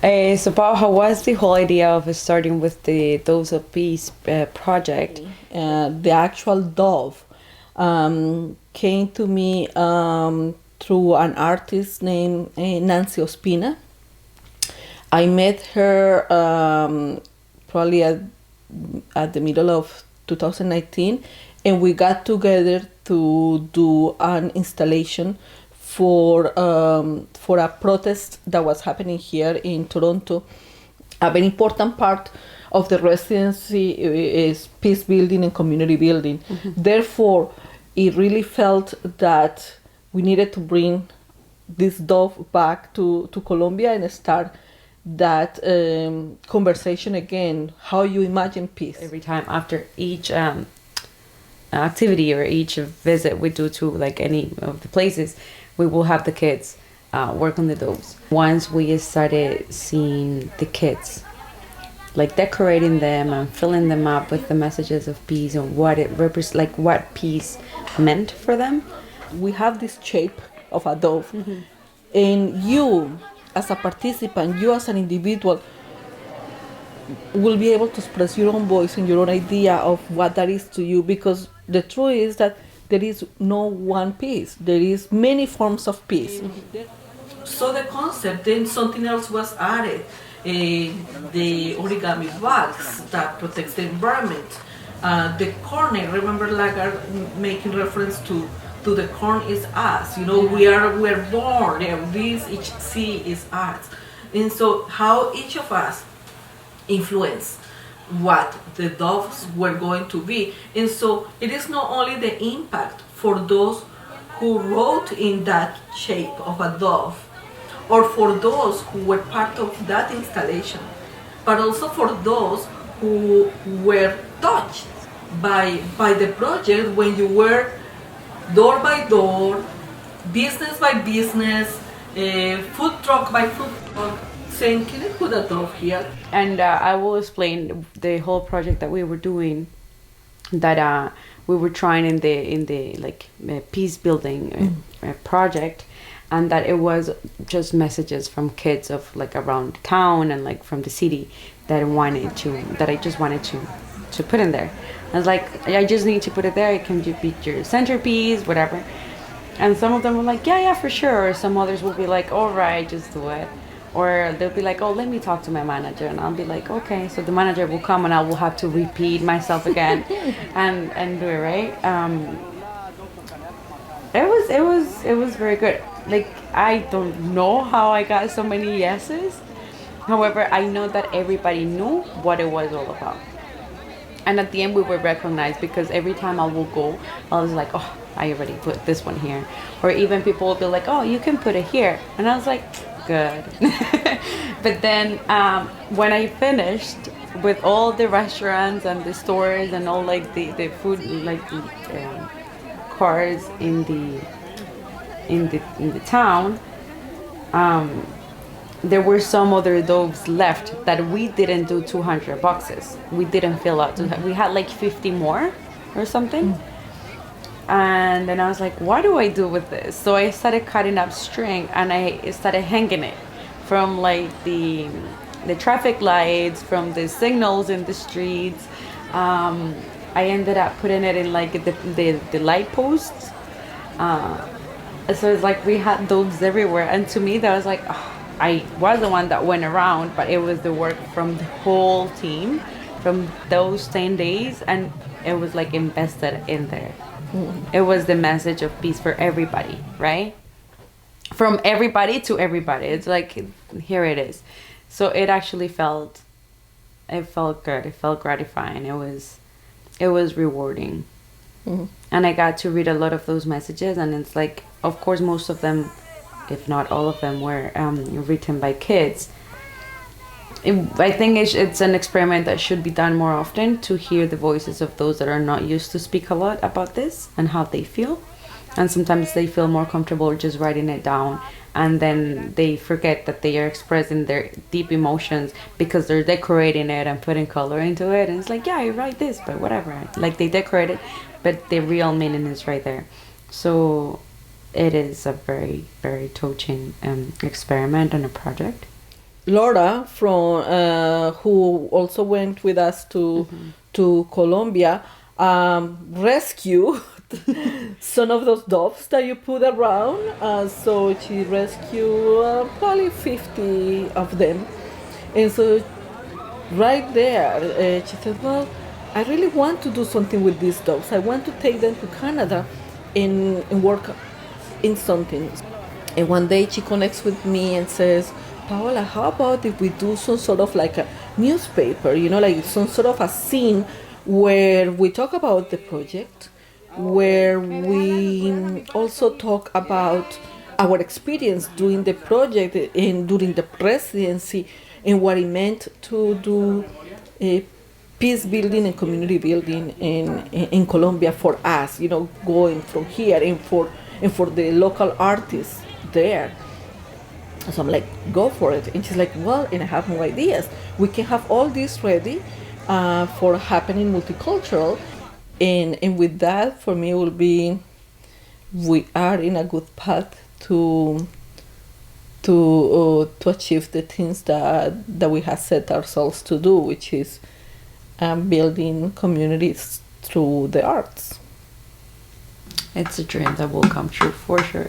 So, Paul, how was the whole idea of starting with the Dose of Peace project? The actual dove came to me through an artist named Nancy Ospina. I met her probably at the middle of 2019, and we got together to do an installation for a protest that was happening here in Toronto. A very important part of the residency is peace building and community building. Therefore, it really felt that we needed to bring this dove back to Colombia and start that conversation again, how you imagine peace. Every time after each activity or each visit we do to like any of the places, we will have the kids work on the doves. Once we started seeing the kids like decorating them and filling them up with the messages of peace and what it like what peace meant for them. We have this shape of a dove, and you as a participant, you as an individual will be able to express your own voice and your own idea of what that is to you, because the truth is that there is no one piece. There is many forms of peace. So the concept, then something else was added. The origami box that protects the environment. The corn, I remember Lagarde making reference to the corn is us. You know, we're born, and this each seed is us. And so how each of us influence what the doves were going to be. And so it is not only the impact for those who wrote in that shape of a dove, or for those who were part of that installation, but also for those who were touched by the project when you were door by door, business by business, food truck by food truck, saying, can you put a dove here? And I will explain the whole project that we were doing, that we were trying in the like peace building project, and that it was just messages from kids of like around town and like from the city that I just wanted to put in there. I was like, I just need to put it there. It can be your centerpiece, whatever. And some of them were like, yeah, for sure. Or some others will be like, all right, just do it. Or they'll be like, oh, let me talk to my manager. And I'll be like, okay. So the manager will come and I will have to repeat myself again and do it, right? It was very good. Like, I don't know how I got so many yeses. However, I know that everybody knew what it was all about. And at the end, we were recognized, because every time I will go, I was like, oh, I already put this one here. Or even people will be like, oh, you can put it here. And I was like, good. But then when I finished with all the restaurants and the stores and all like the food, like the cars in the town, there were some other doves left that we didn't do 200 boxes. We didn't fill out. We had like 50 more or something. And then I was like, what do I do with this? So I started cutting up string and I started hanging it from like the traffic lights, from the signals in the streets. I ended up putting it in like the light posts. So it's like we had doves everywhere. And to me, that was like, oh, I was the one that went around, but it was the work from the whole team from those 10 days. And it was like invested in there. It was the message of peace for everybody, right? From everybody to everybody. It's like, here it is. So it actually felt good. It felt gratifying. It was rewarding. And I got to read a lot of those messages, and it's like, of course, most of them, if not all of them, were written by kids. I think it's an experiment that should be done more often, to hear the voices of those that are not used to speak a lot about this and how they feel. And sometimes they feel more comfortable just writing it down, and then they forget that they are expressing their deep emotions because they're decorating it and putting color into it. And it's like, yeah, I write this, but whatever. Like, they decorate it, but the real meaning is right there. So it is a very, very touching experiment and a project. Laura from who also went with us to Colombia rescue some of those doves that you put around. So she rescued probably 50 of them, and so right there she said, "Well, I really want to do something with these doves. I want to take them to Canada and work in something." And one day she connects with me and says, "Paola, how about if we do some sort of like a newspaper, like some sort of a scene where we talk about the project, where we also talk about our experience doing the project and during the presidency and what it meant to do a peace building and community building in Colombia for us, going from here and for the local artists there." So I'm like, "Go for it." And she's like, "Well, and I have more ideas. We can have all this ready for happening multicultural." And with that, for me, will be we are in a good path to achieve the things that we have set ourselves to do, which is building communities through the arts. It's a dream that will come true for sure.